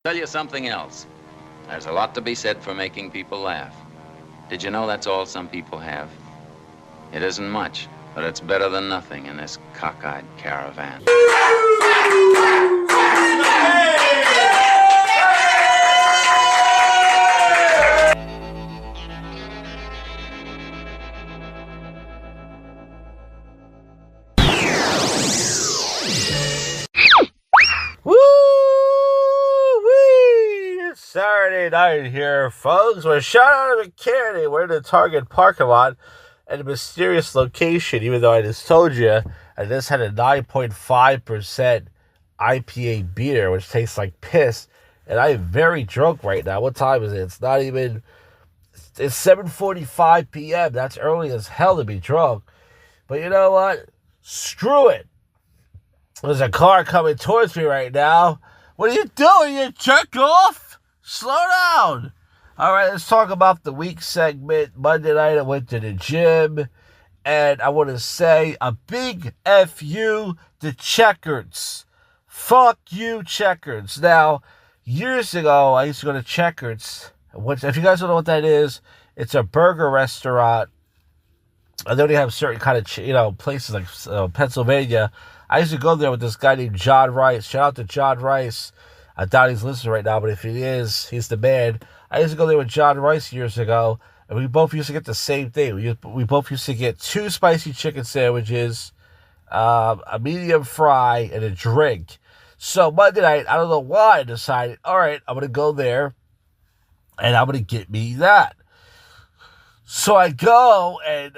Tell you something else. There's a lot to be said for making people laugh. Did you know that's all some people have? It isn't much, but it's better than nothing in this cockeyed caravan. Saturday night here, folks. We're shot out of a cannon. We're in the Target parking lot at a mysterious location, even though I just told you. I just had a 9.5% IPA beer, which tastes like piss. And I am very drunk right now. What time is it? It's 7:45 p.m. That's early as hell to be drunk. But you know what? Screw it. There's a car coming towards me right now. What are you doing, you jerk off? Slow down. All right, let's talk about the week segment. Monday night, I went to the gym, and I want to say a big F you to Checkers. Fuck you, Checkers. Now, years ago, I used to go to Checkers, which, if you guys don't know what that is, it's a burger restaurant. I know they have certain kind of, places like Pennsylvania. I used to go there with this guy named John Rice. Shout out to John Rice. I doubt he's listening right now, but if he is, he's the man. I used to go there with John Rice years ago, and we both used to get the same thing. We both used to get 2 spicy chicken sandwiches, a medium fry, and a drink. So Monday night, I don't know why I decided, all right, I'm going to go there, and I'm going to get me that. So I go, and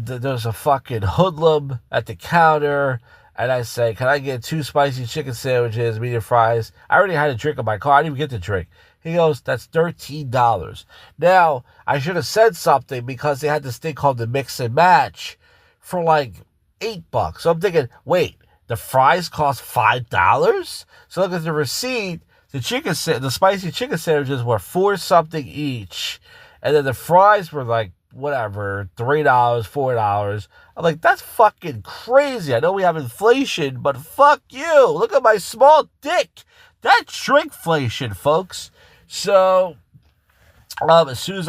there's a fucking hoodlum at the counter. And I say, can I get 2 spicy chicken sandwiches, medium fries? I already had a drink in my car. I didn't even get the drink. He goes, that's $13. Now, I should have said something because they had this thing called the mix and match for like $8. So I'm thinking, wait, the fries cost $5? So look at the receipt. The spicy chicken sandwiches were $4 something each. And then the fries were like, whatever, $3, $4. I'm like, that's fucking crazy. I know we have inflation, but fuck you. Look at my small dick. That's shrinkflation, folks. So, as soon as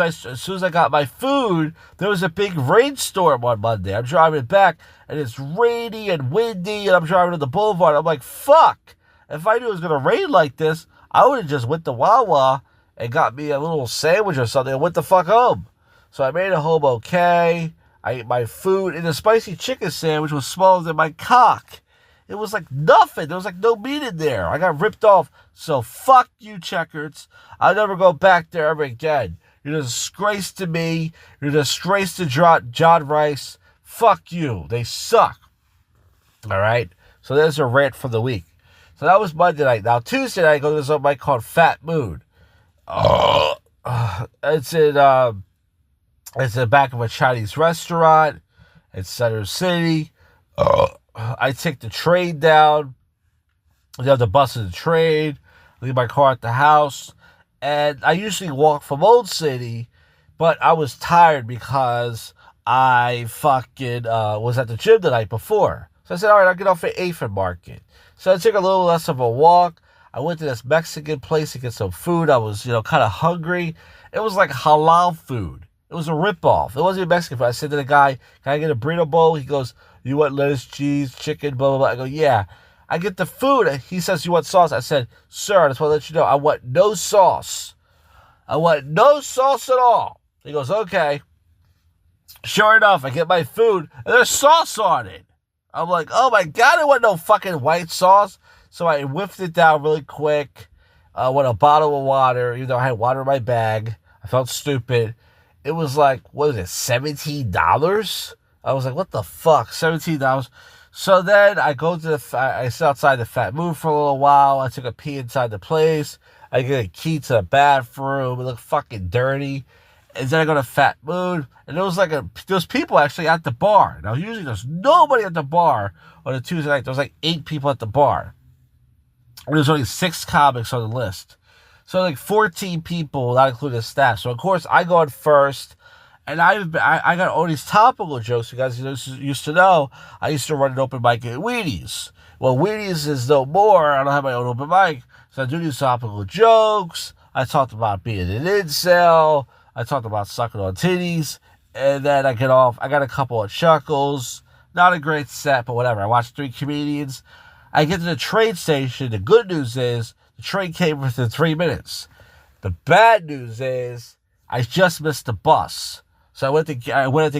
I got my food, there was a big rainstorm on Monday. I'm driving back, and it's rainy and windy, and I'm driving to the boulevard. I'm like, fuck. If I knew it was gonna rain like this, I would have just went to Wawa and got me a little sandwich or something and went the fuck home. So I made it home okay. I ate my food, and the spicy chicken sandwich was smaller than my cock. It was like nothing. There was like no meat in there. I got ripped off. So fuck you, Checkers. I'll never go back there ever again. You're a disgrace to me. You're a disgrace to John Rice. Fuck you. They suck. All right? So there's a rant for the week. So that was Monday night. Now, Tuesday night, I go to this something called Fat Mood. It's in the back of a Chinese restaurant in Center City. I take the train down. I have the bus and the train. Leave my car at the house. And I usually walk from Old City, but I was tired because I fucking was at the gym the night before. So I said, all right, I'll get off at 8th and Market. So I took a little less of a walk. I went to this Mexican place to get some food. I was, kind of hungry. It was like halal food. It was a ripoff. It wasn't even Mexican food. I said to the guy, can I get a burrito bowl? He goes, you want lettuce, cheese, chicken, blah, blah, blah. I go, yeah. I get the food. He says, you want sauce? I said, sir, I just want to let you know, I want no sauce. I want no sauce at all. He goes, okay. Sure enough, I get my food, and there's sauce on it. I'm like, oh my God, I want no fucking white sauce. So I whiffed it down really quick with a bottle of water, even though I had water in my bag. I felt stupid. It was like, what is it, $17? I was like, what the fuck, $17? So then I go to I sit outside the Fat Mood for a little while. I took a pee inside the place. I get a key to the bathroom. It looked fucking dirty. And then I go to Fat Mood. And there was people actually at the bar. Now, usually there's nobody at the bar on a Tuesday night. There was like 8 people at the bar. And there's only 6 comics on the list. So like 14 people, not including the staff. So of course I go in first, and I got all these topical jokes. You guys used to know I used to run an open mic at Wheaties. Well, Wheaties is no more. I don't have my own open mic. So I do these topical jokes. I talked about being an incel. I talked about sucking on titties. And then I get off. I got a couple of chuckles. Not a great set, but whatever. I watched 3 comedians. I get to the train station. The good news is the train came within 3 minutes. The bad news is I just missed the bus. So I went to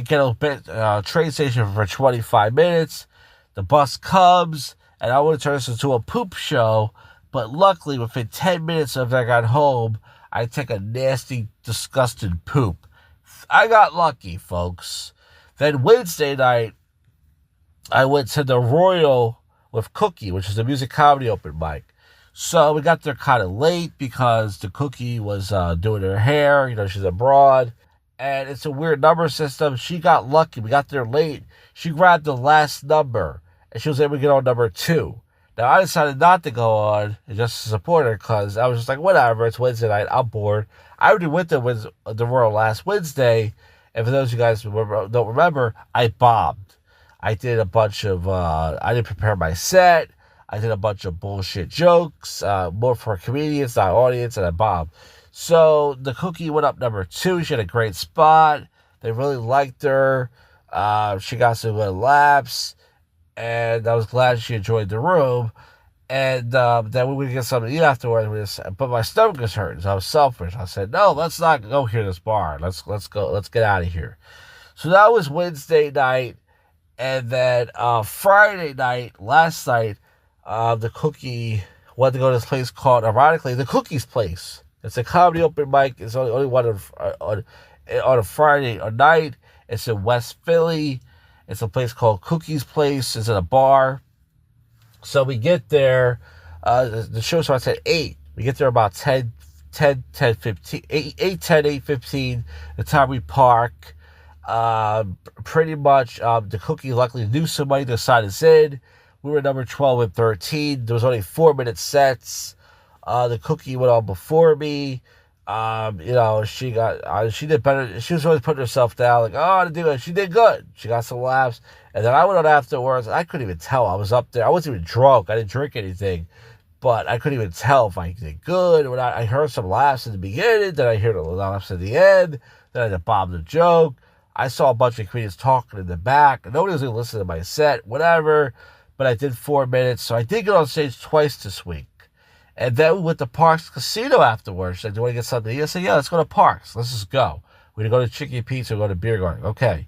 get a train station for 25 minutes. The bus comes, and I want to turn this into a poop show. But luckily, within 10 minutes after I got home, I take a nasty, disgusting poop. I got lucky, folks. Then Wednesday night, I went to the Royal with Cookie, which is a music comedy open mic. So we got there kind of late because the Cookie was doing her hair. You know, she's abroad. And it's a weird number system. She got lucky. We got there late. She grabbed the last number, and she was able to get on number 2. Now, I decided not to go on and just to support her because I was just like, whatever, it's Wednesday night, I'm bored. I already went to the Royal last Wednesday, and for those of you guys who don't remember, I bombed. I did a bunch of, I didn't prepare my set. I did a bunch of bullshit jokes, more for comedians, not audience, and I bombed. So the Cookie went up number 2. She had a great spot. They really liked her. She got some good laughs. And I was glad she enjoyed the room. And then we would get something to eat afterwards. But my stomach was hurting, so I was selfish. I said, no, let's not go here to this bar. Let's go. Let's get out of here. So that was Wednesday night. And then Friday night, last night, the Cookie wanted to go to this place called, ironically, the Cookie's Place. It's a comedy open mic. It's only one on a Friday night. It's in West Philly. It's a place called Cookie's Place. It's in a bar. So we get there. The show starts at 8. We get there about 10, 15. 8:10, 8:15. The time we park. Pretty much, the Cookie luckily knew somebody to sign us in. We were number 12 and 13. There was only 4-minute sets. The Cookie went on before me. She did better. She was always putting herself down, like, oh, I didn't do it. She did good. She got some laughs. And then I went on afterwards. I couldn't even tell. I was up there. I wasn't even drunk. I didn't drink anything. But I couldn't even tell if I did good or not. I heard some laughs in the beginning. Then I heard the laughs at the end. Then I had to bomb the joke. I saw a bunch of comedians talking in the back. Nobody was going to listen to my set, whatever. But I did 4 minutes. So I did get on stage twice this week. And then we went to Parks Casino afterwards. She's like, do you want to get something to eat? I said, yeah, let's go to Parks. Let's just go. We're going to go to Chicken Pizza. We're going to Beer Garden. Okay.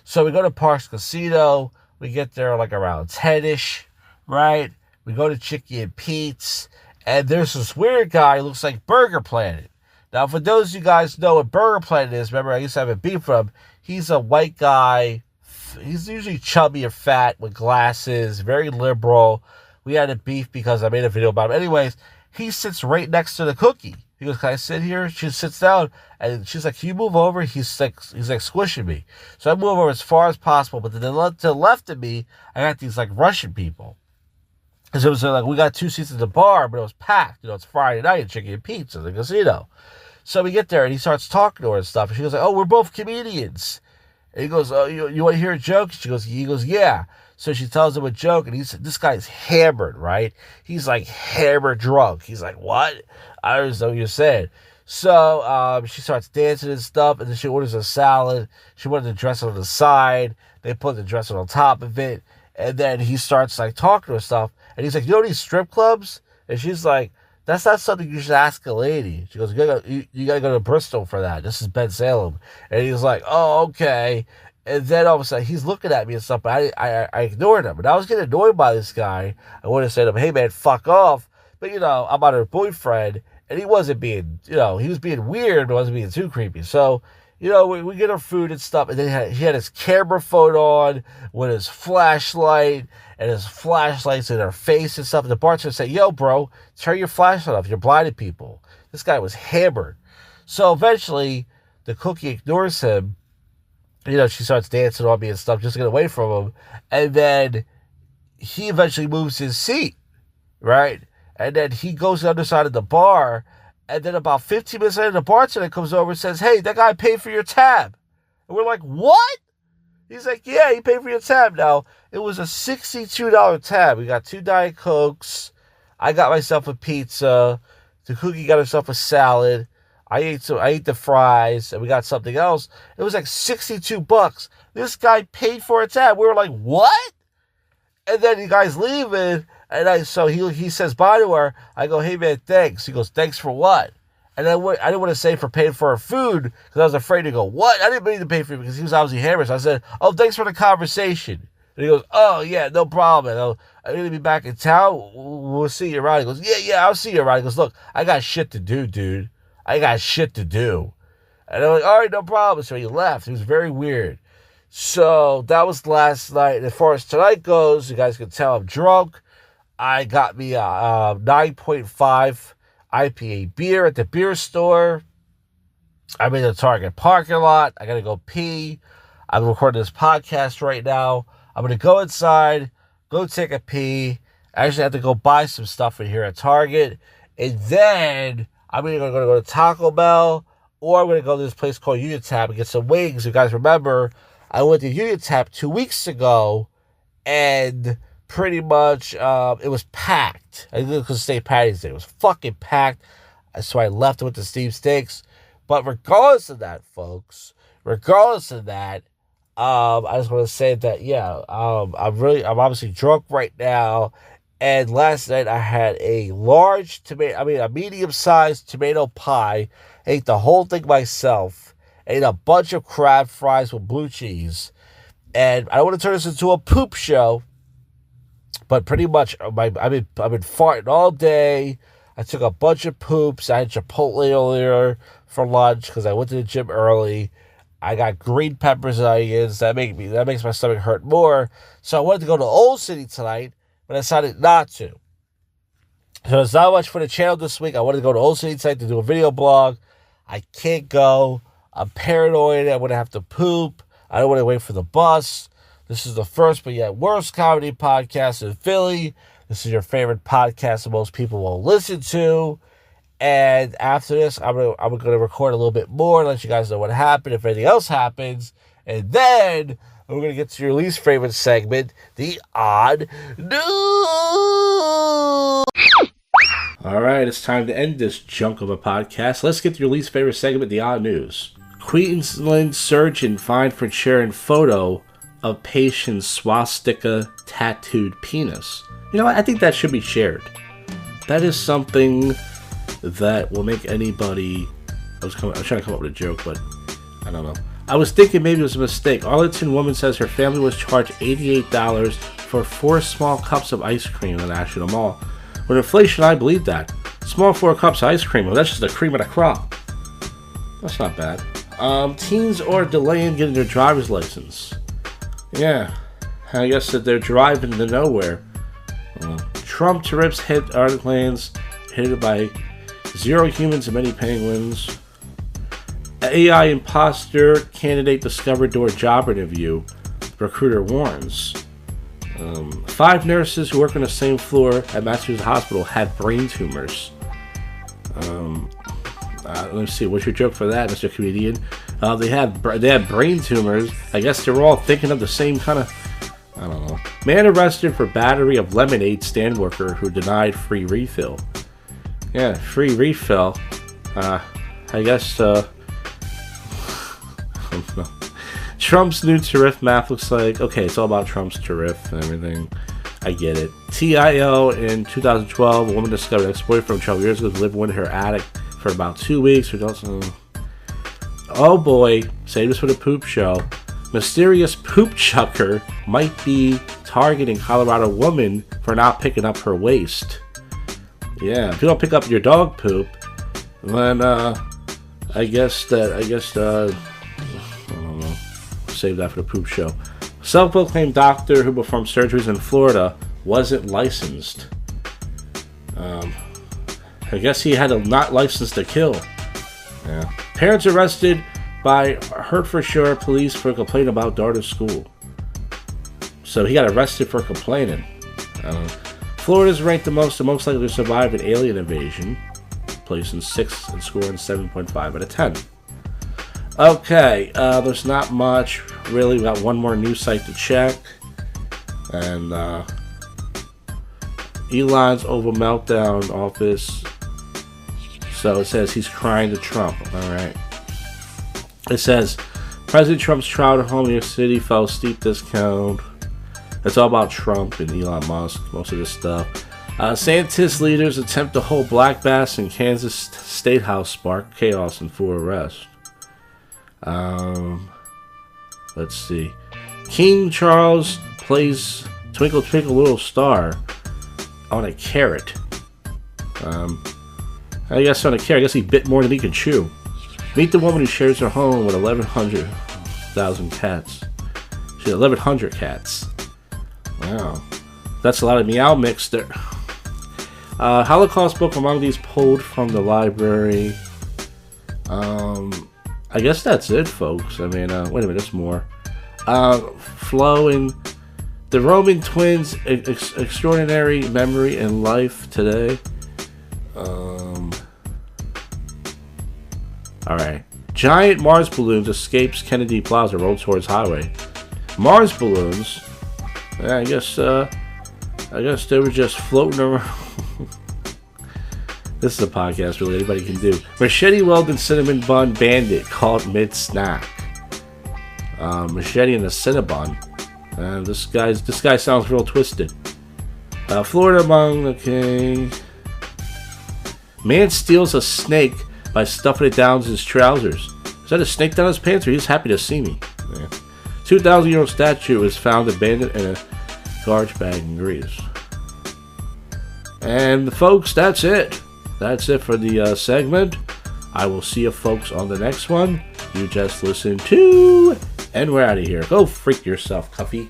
So we go to Parks Casino. We get there like around 10-ish, right? We go to Chicken Pizza. And there's this weird guy who looks like Burger Planet. Now, for those of you guys who know what Burger Planet is, remember I used to have a beef from him. He's a white guy. He's usually chubby or fat with glasses, very liberal. We had a beef because I made a video about him. Anyways, he sits right next to the Cookie. He goes, can I sit here? She sits down, and she's like, can you move over? He's like squishing me. So I move over as far as possible, but to the left of me, I got these like Russian people. Because it was like, we got 2 seats at the bar, but it was packed. You know, it's Friday night at Chicken Pizza, the casino. So we get there, and he starts talking to her and stuff. And she goes like, oh, we're both comedians. And he goes, oh, you want to hear a joke? He goes, yeah. So she tells him a joke, and this guy's hammered, right? He's like hammered drunk. He's like, what? I don't know what you said. So she starts dancing and stuff, and then she orders a salad. She wanted the dressing on the side. They put the dressing on top of it. And then he starts like talking to her stuff. And he's like, you know these strip clubs? And she's like, that's not something you should ask a lady. She goes, you gotta go to Bristol for that. This is Ben Salem. And he's like, oh, okay. And then all of a sudden, he's looking at me and stuff, but I ignored him. And I was getting annoyed by this guy. I wanted to say to him, hey, man, fuck off. But, I'm on her boyfriend, and he wasn't being, he was being weird, but wasn't being too creepy. So, we get our food and stuff, and then he had his camera phone on with his flashlight, and his flashlight's in her face and stuff. And the bartender said, yo, bro, turn your flashlight off. You're blinding people. This guy was hammered. So eventually, the Cookie ignores him. She starts dancing on me and stuff, just to get away from him. And then he eventually moves his seat, right? And then he goes to the other side of the bar. And then about 15 minutes later, the bartender comes over and says, hey, that guy paid for your tab. And we're like, what? He's like, yeah, he paid for your tab. Now, it was a $62 tab. We got 2 Diet Cokes, I got myself a pizza. The cookie got herself a salad. I ate the fries, and we got something else. It was like $62. This guy paid for it tab. We were like, what? And then the guy's leaving, and so he says bye to her. I go, hey man, thanks. He goes, thanks for what? And I didn't want to say for paying for her food because I was afraid to go, what? I didn't mean to pay for it because he was obviously hammered. So I said, oh, thanks for the conversation. And he goes, oh yeah, no problem. I'm gonna be back in town. We'll see you around. He goes, yeah, I'll see you around. He goes, look, I got shit to do, dude. I got shit to do. And I'm like, all right, no problem. So he left. It was very weird. So that was last night. As far as tonight goes, you guys can tell I'm drunk. I got me a 9.5 IPA beer at the beer store. I'm in the Target parking lot. I got to go pee. I'm recording this podcast right now. I'm going to go inside, go take a pee. I actually have to go buy some stuff in here at Target. And then I'm either going to go to Taco Bell or I'm going to go to this place called Unitab and get some wings. You guys remember, I went to Unitab 2 weeks ago, and pretty much it was packed. I didn't because St. Patty's Day. It was fucking packed. So I left with the steamed steaks. But regardless of that, folks, I just want to say that, yeah, I'm obviously drunk right now. And last night I had a medium-sized tomato pie. Ate the whole thing myself. Ate a bunch of crab fries with blue cheese. And I don't want to turn this into a poop show, but pretty much I've been farting all day. I took a bunch of poops. I had Chipotle earlier for lunch because I went to the gym early. I got green peppers and onions. That makes my stomach hurt more. So I wanted to go to Old City tonight, but I decided not to. So there's not much for the channel this week. I wanted to go to Old City tonight to do a video blog. I can't go. I'm paranoid. I'm going to have to poop. I don't want to wait for the bus. This is the first but yet worst comedy podcast in Philly. This is your favorite podcast that most people will listen to. And after this, I'm gonna record a little bit more, let you guys know what happened, if anything else happens. And then we're going to get to your least favorite segment, the Odd News. All right, it's time to end this junk of a podcast. Let's get to your least favorite segment, the Odd News. Queensland surgeon fined for sharing photo of patient's swastika tattooed penis. You know what? I think that should be shared. That is something that will make anybody... I was trying to come up with a joke, but I don't know. I was thinking maybe it was a mistake. Arlington woman says her family was charged $88 for 4 small cups of ice cream in the National Mall. With inflation, I believe that. Small 4 cups of ice cream, well, that's just the cream of the crop. That's not bad. Teens are delaying getting their driver's license. Yeah, I guess that they're driving to nowhere. Trump tariffs hit airplanes, hit by 0 humans and many penguins. AI imposter candidate discovered during job interview. Recruiter warns. 5 nurses who work on the same floor at Massachusetts Hospital had brain tumors. Let's see, what's your joke for that, Mr. Comedian? They had brain tumors. I guess they were all thinking of the same kind of... I don't know. Man arrested for battery of lemonade stand worker who denied free refill. Yeah, free refill. I guess, I don't know. Trump's new tariff math looks like... Okay, it's all about Trump's tariff and everything. I get it. TIO in 2012, a woman discovered an ex-boyfriend from 12 years ago lived in her attic for about 2 weeks. Oh boy, save this for the poop show. Mysterious poop chucker might be targeting Colorado woman for not picking up her waste. Yeah, if you don't pick up your dog poop, then I guess I don't know. Save that for the poop show. Self-proclaimed doctor who performed surgeries in Florida wasn't licensed. I guess he had a not licensed to kill. Yeah. Parents arrested by Hertfordshire police for complaining about daughter's school. So he got arrested for complaining. Florida's ranked the most likely to survive an alien invasion, placing 6th and scoring 7.5 out of 10. Okay, there's not much really. We got one more news site to check, and Elon's Oval Meltdown office. So it says he's crying to Trump. All right. It says President Trump's trial at home in New York City fell steep discount. It's all about Trump and Elon Musk, most of this stuff. Scientist leaders attempt to hold black bass in Kansas State House spark chaos and 4 arrests. Let's see. King Charles plays Twinkle Twinkle Little Star on a carrot. I guess on a carrot. I guess he bit more than he could chew. Meet the woman who shares her home with 1,100,000 cats. She had 1,100 cats. Wow. That's a lot of meow mix there. Holocaust book among these pulled from the library. I guess that's it, folks. I mean, wait a minute, there's more. Flo and the Roman twins' extraordinary memory and life today. Alright. Giant Mars balloons escapes Kennedy Plaza, rolled towards highway. Mars balloons? Yeah, I guess they were just floating around. This is a podcast really anybody can do. Machete Weldon Cinnamon Bun Bandit caught mid-snack. Machete and a Cinnabon. This guy sounds real twisted. Florida among, okay. Man steals a snake by stuffing it down his trousers. Is that a snake down his pants, or he's happy to see me? Yeah. 2,000-year-old statue was found abandoned in a garbage bag in Greece. And folks, that's it. That's it for the segment. I will see you folks on the next one. You just listened to, and we're out of here. Go freak yourself, Cuffy.